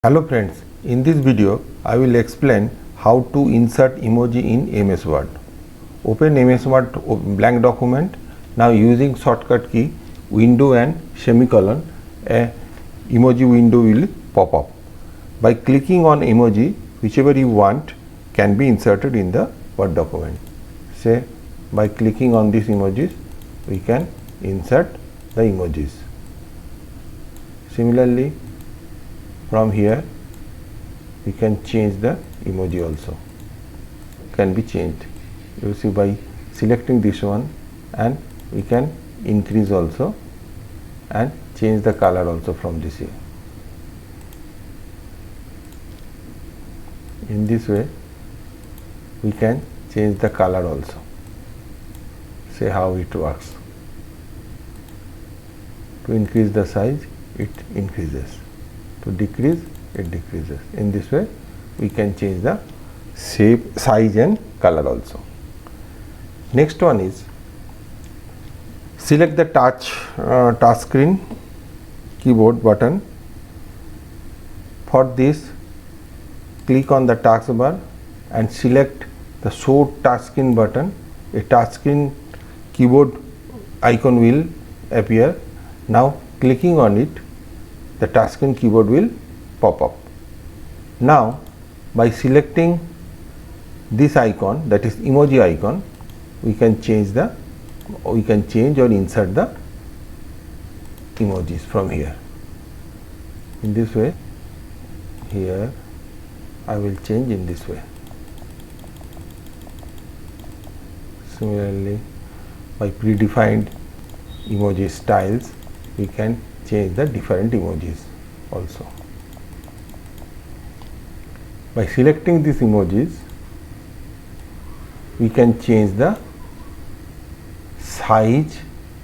Hello friends, in this video I will explain how to insert emoji in MS Word. Open MS Word blank document. Now using shortcut key window and semicolon, a emoji window will pop up. By clicking on emoji, whichever you want can be inserted in the Word document. Say by clicking on these emojis we can insert the emojis. Similarly, from here we can change the emoji also, can be changed. You see, by selecting this one, and we can increase also and change the color also from this here. In this way we can change the color also. See how it works. To increase the size, it increases. To decrease, it decreases. In this way we can change the shape, size and color also. Next one is select the touch screen keyboard button. For this, click on the taskbar and select the show touch screen button. A touch screen keyboard icon will appear. Now clicking on it, the touchscreen keyboard will pop up. Now by selecting this icon, that is emoji icon, we can change or insert the emojis from here. In this way, here I will change in this way. Similarly, by predefined emoji styles, we can change the different emojis also. By selecting these emojis, we can change the size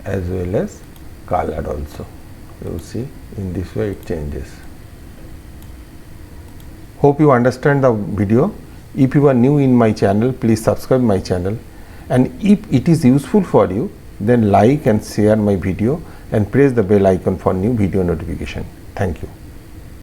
as well as color also. You see, in this way it changes. Hope you understand the video. If you are new in my channel, please subscribe my channel, and if it is useful for you, then like and share my video and press the bell icon for new video notification. Thank you.